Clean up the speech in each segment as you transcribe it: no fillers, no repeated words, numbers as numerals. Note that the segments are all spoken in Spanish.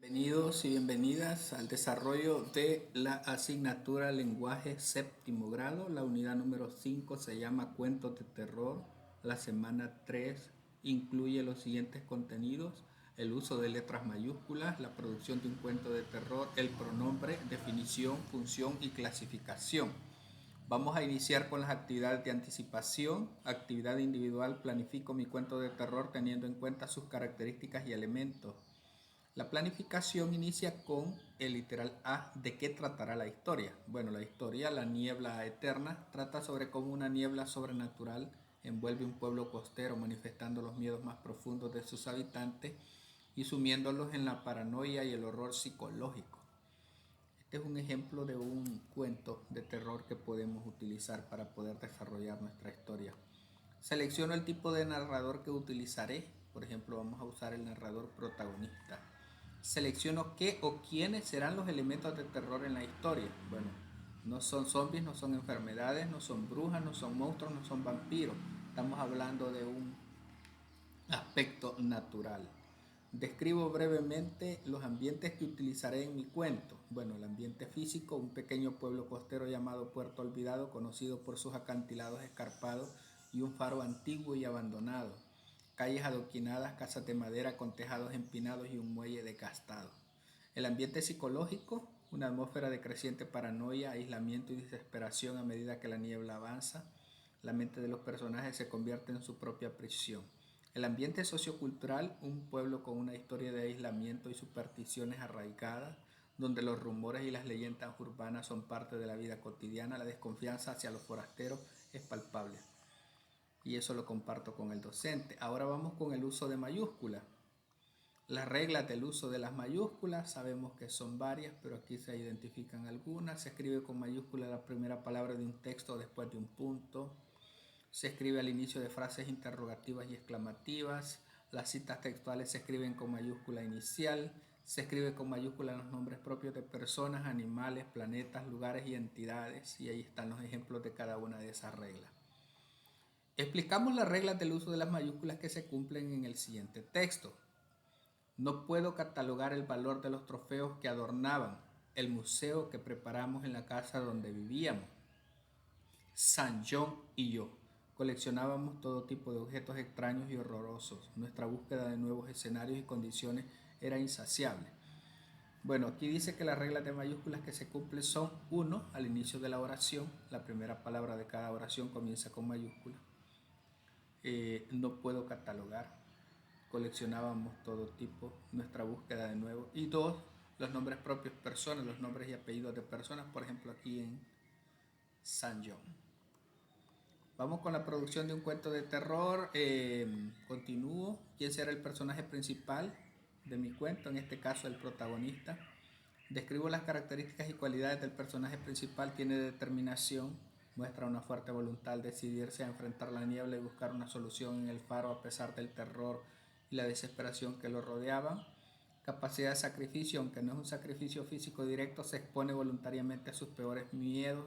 Bienvenidos y bienvenidas al desarrollo de la asignatura Lenguaje séptimo grado. La unidad número 5 se llama Cuentos de Terror. La semana 3 incluye los siguientes contenidos: el uso de letras mayúsculas, la producción de un cuento de terror, el pronombre, definición, función y clasificación. Vamos a iniciar con las actividades de anticipación. Actividad individual: planifico mi cuento de terror teniendo en cuenta sus características y elementos. La planificación inicia con el literal A. ¿De qué tratará la historia? Bueno, la historia, La niebla eterna, trata sobre cómo una niebla sobrenatural envuelve un pueblo costero, manifestando los miedos más profundos de sus habitantes y sumiéndolos en la paranoia y el horror psicológico. Este es un ejemplo de un cuento de terror que podemos utilizar para poder desarrollar nuestra historia. Selecciono el tipo de narrador que utilizaré. Por ejemplo, vamos a usar el narrador protagonista. Selecciono qué o quiénes serán los elementos de terror en la historia. Bueno, no son zombies, no son enfermedades, no son brujas, no son monstruos, no son vampiros. Estamos hablando de un aspecto natural. Describo brevemente los ambientes que utilizaré en mi cuento. Bueno, el ambiente físico: un pequeño pueblo costero llamado Puerto Olvidado, conocido por sus acantilados escarpados y un faro antiguo y abandonado. Calles adoquinadas, casas de madera con tejados empinados y un muelle desgastado. El ambiente psicológico: una atmósfera de creciente paranoia, aislamiento y desesperación a medida que la niebla avanza. La mente de los personajes se convierte en su propia prisión. El ambiente sociocultural: un pueblo con una historia de aislamiento y supersticiones arraigadas, donde los rumores y las leyendas urbanas son parte de la vida cotidiana. La desconfianza hacia los forasteros es palpable. Y eso lo comparto con el docente. Ahora vamos con el uso de mayúsculas. Las reglas del uso de las mayúsculas, sabemos que son varias, pero aquí se identifican algunas. Se escribe con mayúscula la primera palabra de un texto después de un punto. Se escribe al inicio de frases interrogativas y exclamativas. Las citas textuales se escriben con mayúscula inicial. Se escribe con mayúscula los nombres propios de personas, animales, planetas, lugares y entidades. Y ahí están los ejemplos de cada una de esas reglas. Explicamos las reglas del uso de las mayúsculas que se cumplen en el siguiente texto. No puedo catalogar el valor de los trofeos que adornaban el museo que preparamos en la casa donde vivíamos. San John y yo coleccionábamos todo tipo de objetos extraños y horrorosos. Nuestra búsqueda de nuevos escenarios y condiciones era insaciable. Bueno, aquí dice que las reglas de mayúsculas que se cumplen son: 1. Al inicio de la oración, la primera palabra de cada oración comienza con mayúscula. No puedo catalogar, coleccionábamos todo tipo, nuestra búsqueda de nuevo. Y 2, los nombres propios, personas, los nombres y apellidos de personas, por ejemplo aquí en San John. Vamos con la producción de un cuento de terror. Continúo. ¿Quién será el personaje principal de mi cuento? En este caso, el protagonista. Describo las características y cualidades del personaje principal. Tiene determinación, muestra una fuerte voluntad al decidirse a enfrentar la niebla y buscar una solución en el faro a pesar del terror y la desesperación que lo rodeaban. Capacidad de sacrificio: aunque no es un sacrificio físico directo, se expone voluntariamente a sus peores miedos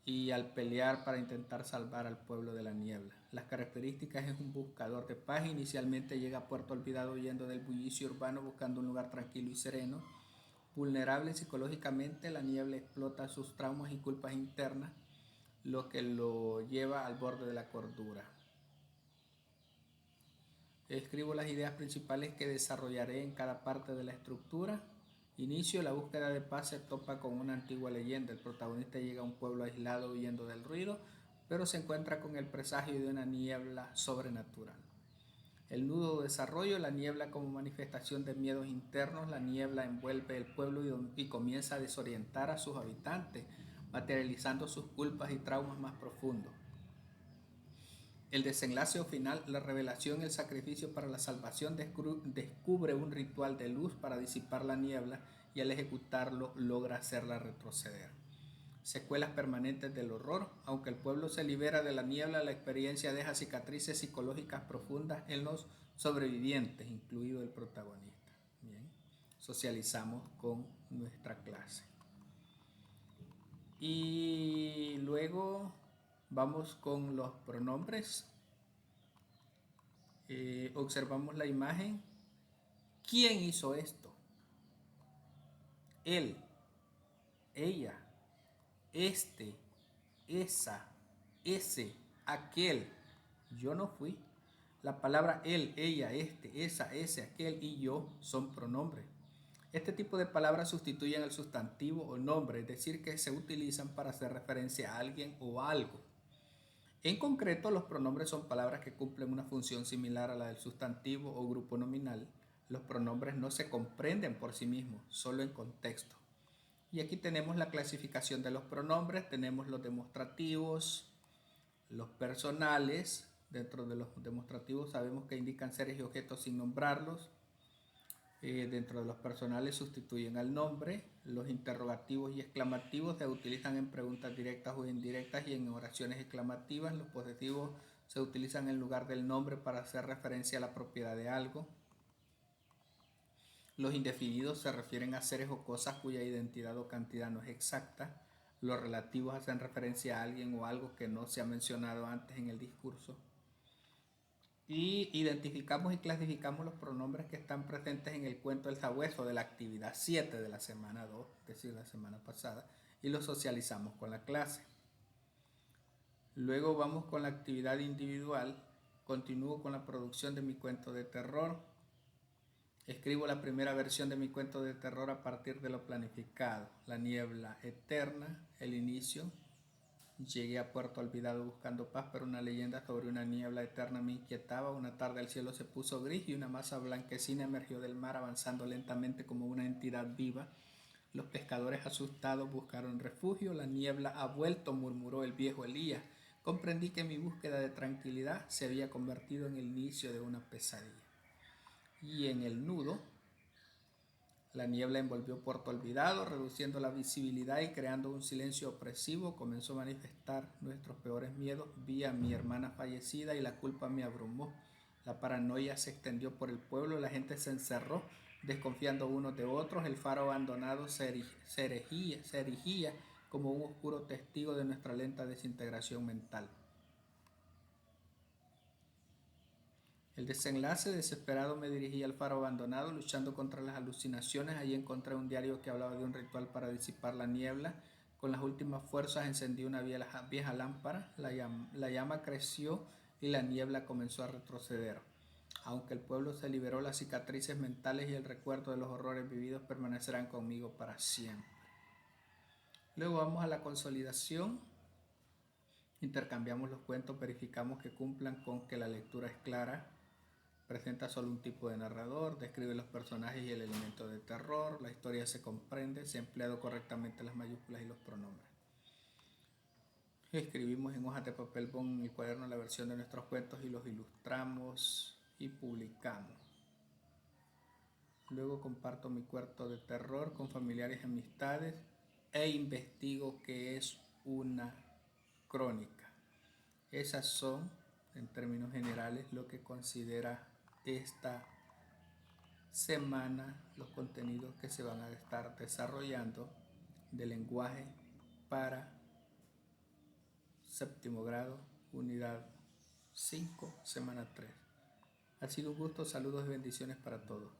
y al pelear para intentar salvar al pueblo de la niebla. Las características: es un buscador de paz. Inicialmente llega a Puerto Olvidado huyendo del bullicio urbano, buscando un lugar tranquilo y sereno. Vulnerable psicológicamente, la niebla explota sus traumas y culpas internas, lo que lo lleva al borde de la cordura. Escribo las ideas principales que desarrollaré en cada parte de la estructura. Inicio: la búsqueda de paz se topa con una antigua leyenda. El protagonista llega a un pueblo aislado huyendo del ruido, pero se encuentra con el presagio de una niebla sobrenatural. El nudo de desarrollo: la niebla como manifestación de miedos internos. La niebla envuelve el pueblo y comienza a desorientar a sus habitantes, materializando sus culpas y traumas más profundos. El desenlace final: la revelación, el sacrificio para la salvación. Descubre un ritual de luz para disipar la niebla y al ejecutarlo logra hacerla retroceder. Secuelas permanentes del horror: aunque el pueblo se libera de la niebla, la experiencia deja cicatrices psicológicas profundas en los sobrevivientes, incluido el protagonista. Bien, socializamos con nuestra clase. Y luego vamos con los pronombres. Observamos la imagen. ¿Quién hizo esto? él, ella, este, esa, ese, aquel. Yo no fui. La palabra él, ella, este, esa, ese, aquel y yo son pronombres. Este tipo de palabras sustituyen el sustantivo o nombre, es decir, que se utilizan para hacer referencia a alguien o a algo. En concreto, los pronombres son palabras que cumplen una función similar a la del sustantivo o grupo nominal. Los pronombres no se comprenden por sí mismos, solo en contexto. Y aquí tenemos la clasificación de los pronombres, tenemos los demostrativos, los personales. Dentro de los demostrativos sabemos que indican seres y objetos sin nombrarlos. Dentro de los personales sustituyen al nombre. Los interrogativos y exclamativos se utilizan en preguntas directas o indirectas y en oraciones exclamativas. Los posesivos se utilizan en lugar del nombre para hacer referencia a la propiedad de algo. Los indefinidos se refieren a seres o cosas cuya identidad o cantidad no es exacta. Los relativos hacen referencia a alguien o algo que no se ha mencionado antes en el discurso. Y identificamos y clasificamos los pronombres que están presentes en el cuento El Sabueso de la actividad 7 de la semana 2, es decir, la semana pasada, y los socializamos con la clase. Luego vamos con la actividad individual. Continúo con la producción de mi cuento de terror. Escribo la primera versión de mi cuento de terror a partir de lo planificado. La niebla eterna, el inicio. Llegué a Puerto Olvidado buscando paz, pero una leyenda sobre una niebla eterna me inquietaba. Una tarde el cielo se puso gris y una masa blanquecina emergió del mar avanzando lentamente como una entidad viva. Los pescadores asustados buscaron refugio. La niebla ha vuelto, murmuró el viejo Elías. Comprendí que mi búsqueda de tranquilidad se había convertido en el inicio de una pesadilla. Y en el nudo, la niebla envolvió Puerto Olvidado, reduciendo la visibilidad y creando un silencio opresivo. Comenzó a manifestar nuestros peores miedos. Vi a mi hermana fallecida y la culpa me abrumó. La paranoia se extendió por el pueblo, la gente se encerró, desconfiando unos de otros. El faro abandonado se erigía como un oscuro testigo de nuestra lenta desintegración mental. El desenlace, desesperado, me dirigí al faro abandonado, luchando contra las alucinaciones. Allí encontré un diario que hablaba de un ritual para disipar la niebla. Con las últimas fuerzas encendí una vieja lámpara. La llama creció y la niebla comenzó a retroceder. Aunque el pueblo se liberó, las cicatrices mentales y el recuerdo de los horrores vividos permanecerán conmigo para siempre. Luego vamos a la consolidación. Intercambiamos los cuentos, verificamos que cumplan con que la lectura es clara. Presenta solo un tipo de narrador, describe los personajes y el elemento de terror, la historia se comprende, se ha empleado correctamente las mayúsculas y los pronombres. Escribimos en hojas de papel bond en el cuaderno la versión de nuestros cuentos y los ilustramos y publicamos. Luego comparto mi cuento de terror con familiares y amistades e investigo qué es una crónica. Esas son, en términos generales, lo que considera esta semana los contenidos que se van a estar desarrollando de lenguaje para séptimo grado, unidad 5, semana 3. Ha sido un gusto, saludos y bendiciones para todos.